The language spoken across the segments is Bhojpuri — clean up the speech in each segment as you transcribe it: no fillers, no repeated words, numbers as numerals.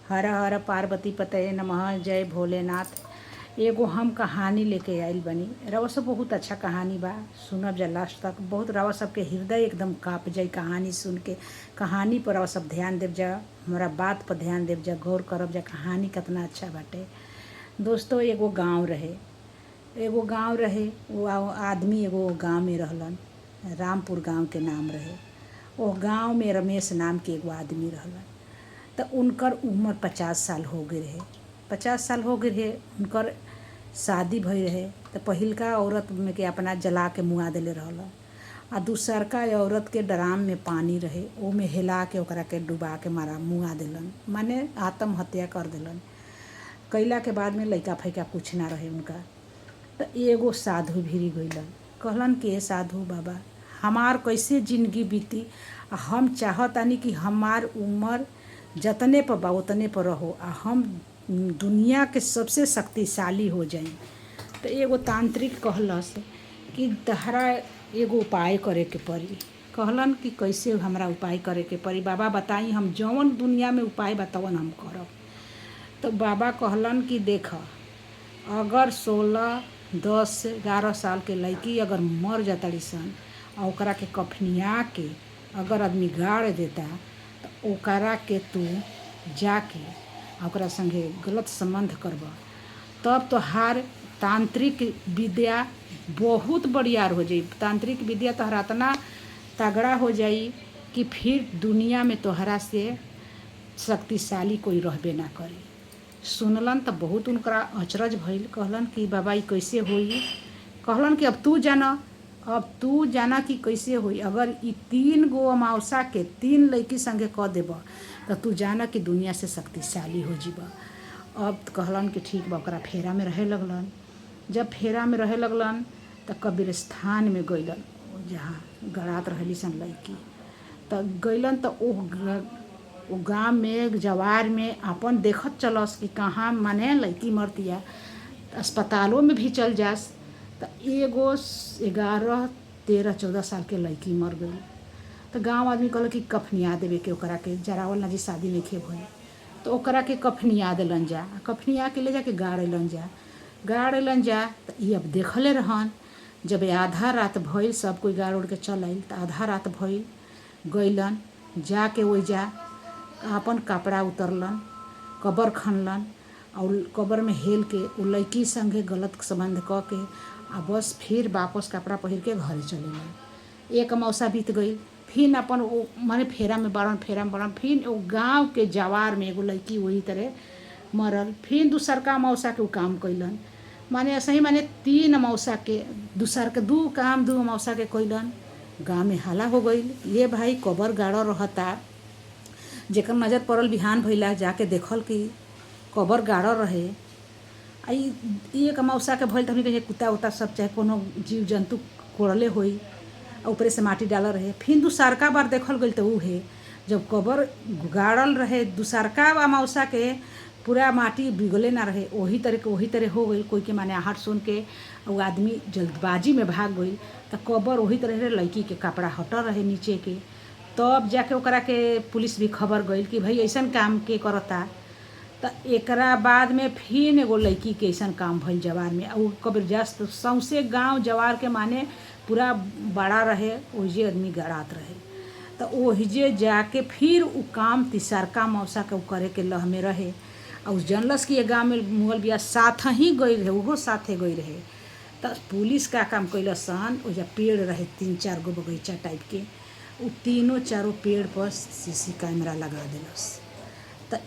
हर हर पार्वती पतये नमः। जय भोलेनाथ। एगो हम कहानी लेके आइल बनी। रवा सब बहुत अच्छा कहानी बा, सुनब जा लास्ट तक। बहुत रवा सबके हृदय एकदम काँप जाई कहानी सुन के। कहानी पर रवा सब ध्यान देव जा, हमारा बात पर ध्यान देव जा, गौर करब जा कहानी कितना अच्छा बाटे। दोस्तों, एगो गांव रहे। वो आदमी एगो गांव में रहलन। रामपुर गांव के नाम रहे। वो गांव में रमेश नाम के एगो आदमी रहलन। तो उनकर उम्र 50 साल हो गए रहे। 50 साल हो गए रहे, उनकर शादी भई रहे। तो पहिलका औरत में के अपना जला के मुआ देले रहलन। आ दूसरका औरत के ड्राम में पानी रहे, ओमे हिला के ओकरा के डुबा के मारा मुआ देलन, माने आत्महत्या कर देलन। कैला के बाद में लइका फैका कुछ ना रहे उनका। तो एगो साधु भिरी गइलन, कहलन कि साधु बाबा, हमार कैसे जिंदगी बीती। हम चाहतानी कि हमार उम्र जतने पर बा उतने पर रहो, आ हम दुनिया के सबसे शक्तिशाली हो जाई। तो एगो तांत्रिक कहलस कि तहरा एगो उपाय करे के पड़ी। कहलन कि कैसे हमरा उपाय करे के पड़ी बाबा बताई, हम जौन दुनिया में उपाय बतावन हम करब। तो बाबा कहलन कि देख, अगर 16, 10, 11 साल के लड़की अगर मर जाताड़ी सन आ ओकरा के कफनिया के अगर आदमी गाड़ देता, तो ओकरा के तू जाके ओकरा संगे गलत संबंध करब, तब तोहार तांत्रिक विद्या बहुत बड़ियार हो जाई। तांत्रिक विद्या तोहरा इतना तगड़ा हो जाई कि फिर दुनिया में तोहरा से शक्तिशाली कोई रहबे ना करी। सुनलन तो बहुत उनकरा अचरज भइल। कहलन कि बाबा ई कैसे होई। कहलन कि अब तू जाना कि कैसे होई। अगर ई 3 गो अमावसा के 3 लड़की संगे कह देब, तो तू जाना कि दुनिया से शक्तिशाली हो जीब। अब कहलन कि ठीक बा। ओकरा फेरा में रहे लगलन। जब फेरा में रहे लगलन तो कब्रिस्तान में गइलन, जहाँ गड़ात रहली सन लड़की। तो गइलन तो ओ गाँव में जवार में अपन देखत चलस कि कहाँ माने लड़की मरतिया। अस्पतालों में भी चल जास। तो एगो 11, 13, 14 साल के लड़की मर गई। तो गांव आदमी कहल कि कफनिया देवे के ओकरा के, जरावल ना जी शादी नहीं भइल। तो ओकरा के कफनिया देलन जा, कफनिया के ले जाके गाड़ अइलन जा। तो ये अब देखले रहन। जब आधा रात भइल, सब कोई गाड़ उड़ के चल आइल। तो आधा रात भइल, गइलन जाके ओइजा अपन कपड़ा उतरलन, कबर खनलन और कबर में हेल के उ लड़की संगे गलत संबंध क के आ बस फिर वापस कपड़ा पहिर के घरे चलेलन। एक अमावसा बीत गई, फिर अपन माने फेरा में बड़न। फिर वो गाँव के जवार में एगो लड़की वही तरह मरल। फिर दूसरका अमावसा के वो काम कैलन। माने ऐसे ही माने 3 अमावसा के दूसर 2 अमावसा के कैलन। गाँव में हल्ला हो गई, ये भाई कबर गाड़ रहता। जेकर नजर पड़ल बिहान भइला, जाके देखल कि कबर गाड़ रहे। एक अमावसा के भइल, तभी कहे कुत्ता उता सब चाहे कोनो जीव जंतु कोड़ले होई, ऊपरे से माटी डालल रहे। फिर दूसरका बार देखल गई तो उहे जब कबर गाड़ल रहे दूसरका अमावसा के पूरा माटी बिगले ना रहे, वही तरह हो गई। कोई के माने आहट सुन के वो आदमी जल्दबाजी में भाग गई। तो कबर वही तरह रहे, लड़की के कपड़ा हटल रहे नीचे के। तब जाके ओकरा के पुलिस भी खबर गई कि भाई ऐसन काम के करता। तो एकरा बाद में फिर एगो लड़की के ऐसन काम भइल जवार में। और कब्र जस्त सौंसे गांव जवार के माने पूरा बड़ा रहे, ओहिजे आदमी गड़ात रहे। तो ओहिजे जाके फिर उ काम तीसरका अमावसा के करे के लह में रहे। और जनलस कि ये गाँव में मुगल बिया साथ ही गई रहे, उहो साथे गई रहे। तो पुलिस का काम कैलस सन, ओजा पेड़ रहे 3-4 गो बगीचा टाइप के, उ 3-4 पेड़ पर सीसी कैमरा लगा देलस। तो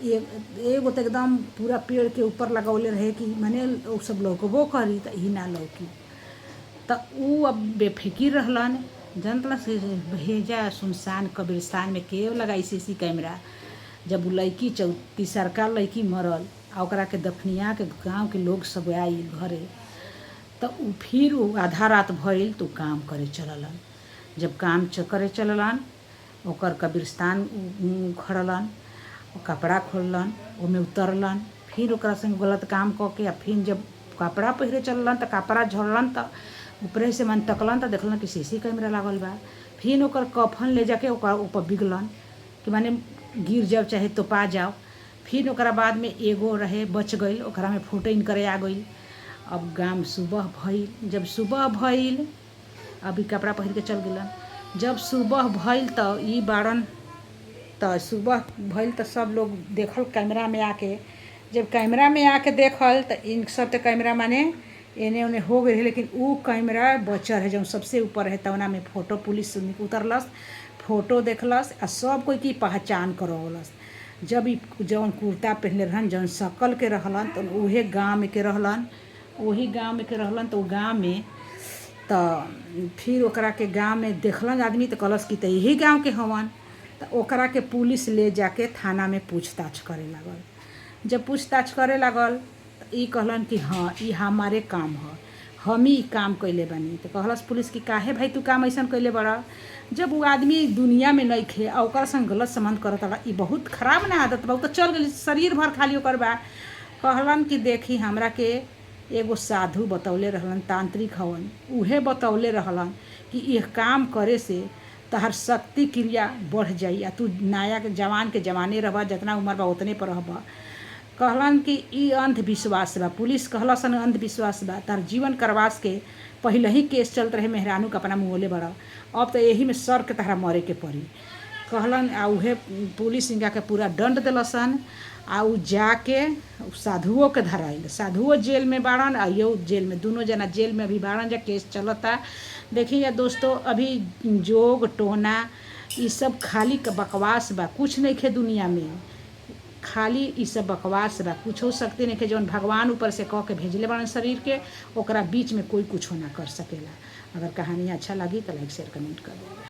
एगो तो एकदम पूरा पेड़ के ऊपर लगौले रहे कि माने वो सब लौकबो करी तो ही ना लौकी। तो उ अब बेफिकिर रहलन। जनतलस भेजा सुनसान कब्रिस्तान में के लगाई सीसी कैमरा। जब लड़की तीसरका लड़की मरल आ ओकरा के दफनिया के गाँव के लोग सब आई घरे। तो फिर आधा रात भइल तो काम करे चललन। जब काम करे चललन, ओकर कब्रिस्तान खड़लन, कपड़ा खोललन, ओमे उतरलन। फिर ओकरा संग गलत काम क के फिर जब कपड़ा पहिरे चललन तो कपड़ा झड़लन। तो ऊपरे से मन तकलन तो देखलन कि सीसी कैमरा लागल बा। फिर ओकर कफन ले जाके ओकर ऊपर बिगलन कि माने गिर जाओ चाहे तो पा जाओ। फिर ओकरा बाद में एगो रहे बच गई, ओकरा में फोटो इनकरे आ गई। अब गाम सुबह भइल, जब सुबह भइल अभी कपड़ा पहिर के चल गेलन। जब सुबह भइल तो ई बाड़न, तो सुबह भइल तो सब लोग देखल कैमरा में आके। जब कैमरा में आके देखल तो इन सब तो कैमरा माने एने ओने हो गए, लेकिन ऊ कैमरा बचल है जो सबसे ऊपर है। तवना में फोटो पुलिस उतरलस, फोटो देखलस आ सब कोई की पहचान करवलस। जब ई जौन कुर्ता पहनले रहन, जौन शकल के रहलन, तो उहे गाँव के रहलन, वही गाँव में के रहलन। तो गाँव में तो फिर ओकरा के गाँव में देखलन आदमी, तो कहलस कि तो यही गाँव के हवन। तो ओकरा के पुलिस ले जाके थाना में पूछताछ करे लागल। जब पूछताछ करे लागल तो ई कहलन कि हाँ ई हमारे काम है, हम ही काम कैले बानी। तो कहलस पुलिस कि काहे भाई तू काम ऐसा कैले बड़ा, जब वो आदमी दुनिया में नहीं खे और ओकर संग गलत संबंध करता, ई बहुत खराब ना आदत बा, तो चल गई शरीर भर खाली ओकर बा। कहलन कि देखी हमरा के एगो साधु बतौले रहलन, तांत्रिक हवन, उहे बतौले रहलन कि यह काम करे से तहर शक्ति क्रिया बढ़ जाई आ तू नया के जवान के जवाने रहबा, जितना उम्र बा उतने पर रहबा। कहलन कि ई अंधविश्वास बा। पुलिस कहलसन अंधविश्वास बा, तार जीवन करवास के पहले ही केस चलत रहे, मेहरानू के अपना मुँहले बड़ा, अब तो यही में सर के तहरा मरे के पड़ी। कहलन आ उहे पुलिस इनका के पूरा दंड दिलसन। आ उ जाके साधुओं के धराइल, साधुओं जेल में बाड़न आ यो जेल में, दोनों जना जेल में अभी बाड़न, जा केस चलता। देखिए दोस्तों, अभी जोग टोना ये सब खाली का बकवास बा, कुछ नहीं खे दुनिया में, खाली ये सब बकवास बा, कुछ हो सकते नहीं के। जौन भगवान ऊपर से कह के भेजले बाड़न शरीर के, ओकरा बीच में कोई कुछ ना कर सकेला। अगर कहानी अच्छा लगी तो लाइक शेयर कमेंट कर दो।